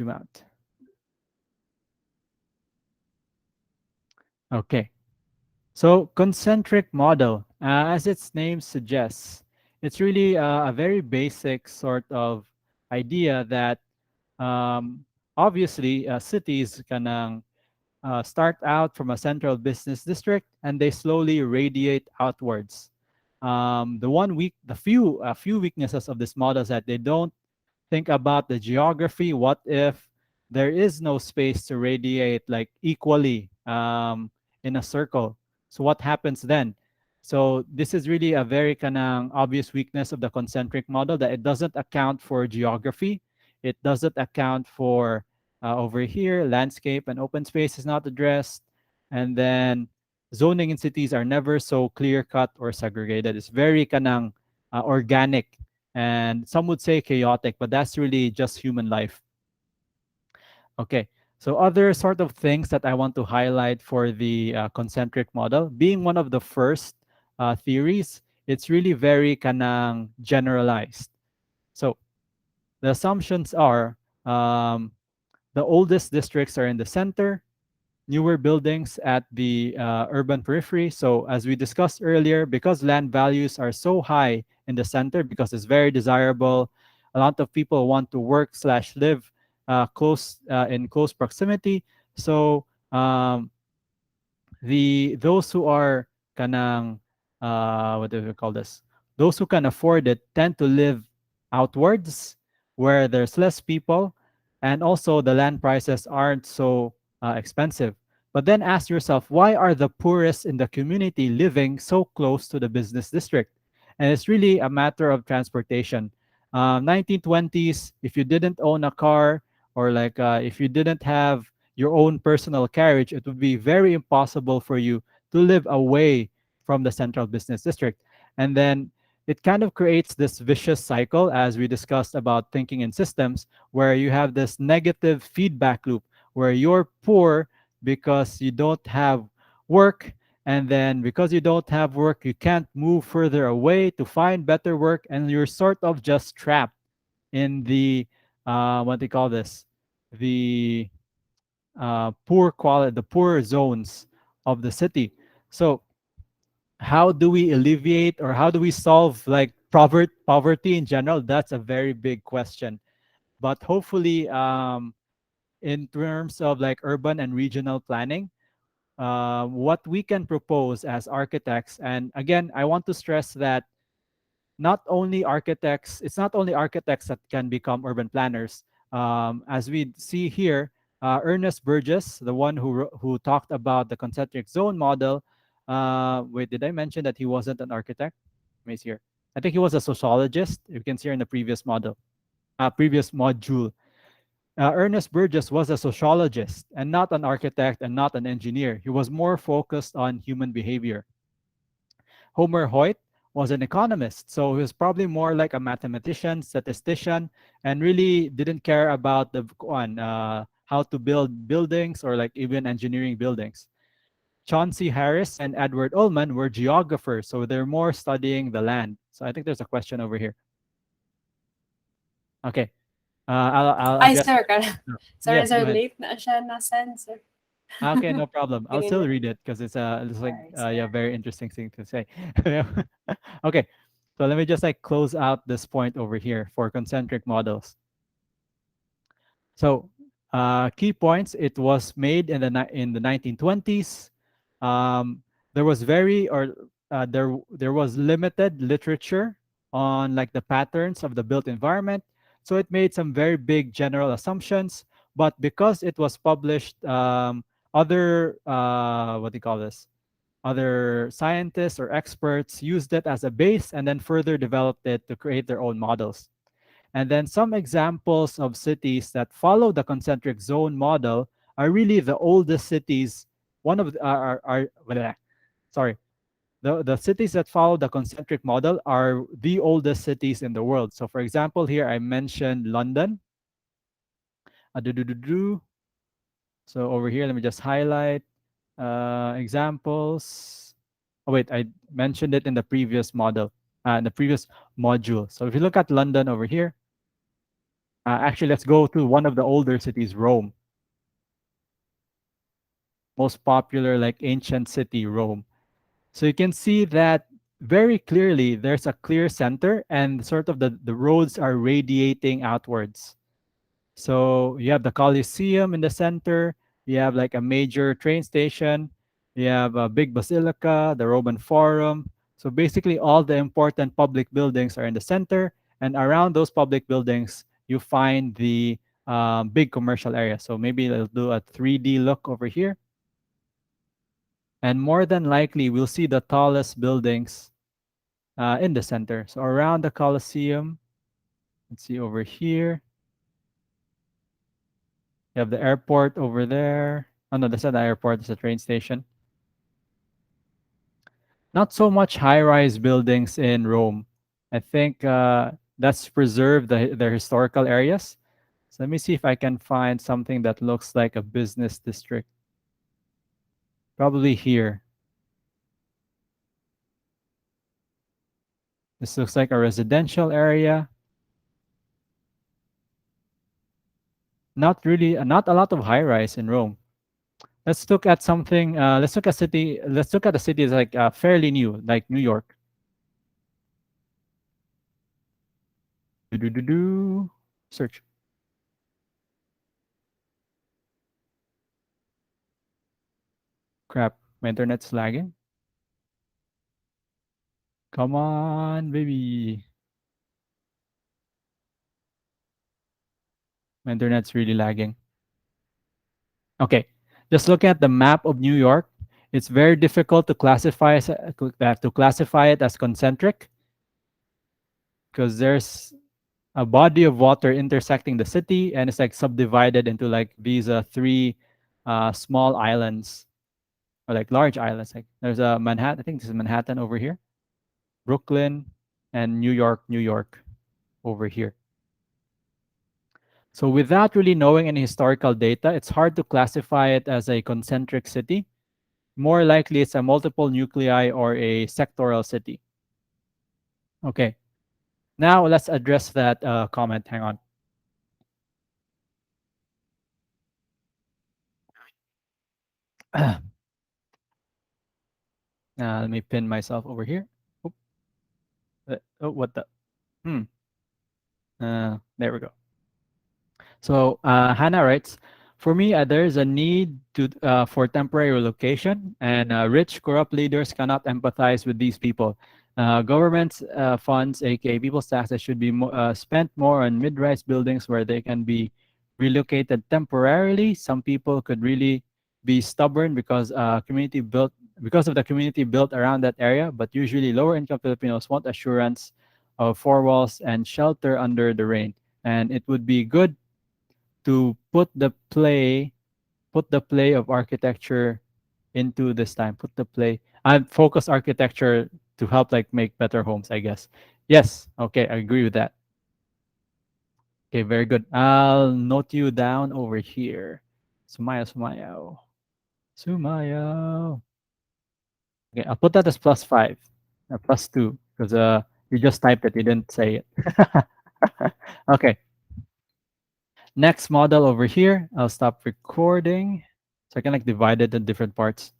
zoom out. Okay. So concentric model, as its name suggests, it's really a very basic sort of idea that um, obviously cities can start out from a central business district and they slowly radiate outwards. The few weaknesses of this model is that they don't think about the geography. What if there is no space to radiate like equally in a circle? So what happens then? So this is really a very kind of obvious weakness of the concentric model, that it doesn't account for geography. It doesn't account for over here landscape and open space is not addressed, and then zoning in cities are never so clear cut or segregated. It's very kanang organic, and some would say chaotic, but that's really just human life. Okay, so other sort of things that I want to highlight for the concentric model, being one of the first theories, it's really very kanang generalized. So the assumptions are the oldest districts are in the center, newer buildings at the urban periphery. So, as we discussed earlier, because land values are so high in the center, because it's very desirable, a lot of people want to work slash live close in close proximity. So, the those who are kanang what do we call this? Those who can afford it tend to live outwards where there's less people, and also the land prices aren't so expensive. But then ask yourself, why are the poorest in the community living so close to the business district? And it's really a matter of transportation. 1920s, if you didn't own a car, or like if you didn't have your own personal carriage, it would be very impossible for you to live away from the central business district. And then it kind of creates this vicious cycle, as we discussed about thinking in systems, where you have this negative feedback loop where you're poor because you don't have work. And then because you don't have work, you can't move further away to find better work. And you're sort of just trapped in the, what they call this, the poor quality, the poor zones of the city. So how do we alleviate, or how do we solve like poverty in general? That's a very big question. But hopefully, in terms of like urban and regional planning, what we can propose as architects, and again, I want to stress that it's not only architects that can become urban planners. As we see here, Ernest Burgess, the one who talked about the concentric zone model. Wait, did I mention that he wasn't an architect? Let me see here. I think he was a sociologist. You can see here in the previous module. Ernest Burgess was a sociologist and not an architect and not an engineer. He was more focused on human behavior. Homer Hoyt was an economist, so he was probably more like a mathematician, statistician, and really didn't care about the how to build buildings or like even engineering buildings. Chauncey Harris and Edward Ullman were geographers, so they're more studying the land. So I think there's a question over here. Okay, I'll Ay, address sir, that. No. sorry, Yes, sir, go ahead. late na siya na sensor. Okay, no problem. I'll still read it because it's like Alright, yeah, sir. very interesting thing to say. Okay, so let me just like close out this point over here for concentric models. So key points. It was made in in the 1920s. Um, there was there was limited literature on like the patterns of the built environment. So it made some very big general assumptions. But because it was published, other what do you call this? Other scientists or experts used it as a base and then further developed it to create their own models. And then some examples of cities that follow the concentric zone model are really the oldest cities. One of the, are sorry, the cities that follow the concentric model are the oldest cities in the world. So, for example, here I mentioned London. Do. So over here, let me just highlight examples. Oh wait, I mentioned it in the previous model, in the previous module. So if you look at London over here, Actually, let's go to one of the older cities, Rome, most popular like ancient city, Rome. So you can see that very clearly there's a clear center and sort of the roads are radiating outwards. So you have the Colosseum in the center, you have like a major train station, you have a big basilica, the Roman Forum. So basically all the important public buildings are in the center, and around those public buildings you find the big commercial area. So maybe I'll do a 3D look over here. And more than likely, we'll see the tallest buildings in the center. So around the Colosseum, let's see over here. You have the airport over there. Oh no, that's not the airport, it's a train station. Not so much high-rise buildings in Rome. I think that's preserved their historical areas. So let me see if I can find something that looks like a business district. Probably here. This looks like a residential area. Not really, not a lot of high-rise in Rome. Let's look at something. Let's look at city. Let's look at the cities like fairly new, like New York. Do do do do. Search. Crap, my internet's lagging. Come on, baby. My internet's really lagging. Okay, just look at the map of New York. It's very difficult to classify it as concentric because there's a body of water intersecting the city, and it's like subdivided into like these three small islands or like large islands. Like there's a Manhattan. I think this is Manhattan over here, Brooklyn, and New York over here. So without really knowing any historical data, it's hard to classify it as a concentric city. More likely, it's a multiple nuclei or a sectoral city. Okay, now let's address that comment. Hang on. Let me pin myself over here. Oop. Oh, what the? Hmm. There we go. So Hannah writes, for me, there's a need for temporary relocation, and rich, corrupt leaders cannot empathize with these people. Government funds, aka people's taxes, should be spent more on mid-rise buildings where they can be relocated temporarily. Some people could really be stubborn because of the community built around that area, but usually lower income Filipinos want assurance of four walls and shelter under the rain. And it would be good to put the play of architecture into this time. Put the play and focus architecture to help like make better homes, I guess. Yes. Okay, I agree with that. Okay, very good. I'll note you down over here. Sumayo. Sumayo. Okay, I'll put that as +5, +2, because you just typed it, you didn't say it. Okay. Next model over here. I'll stop recording so I can like divide it in different parts.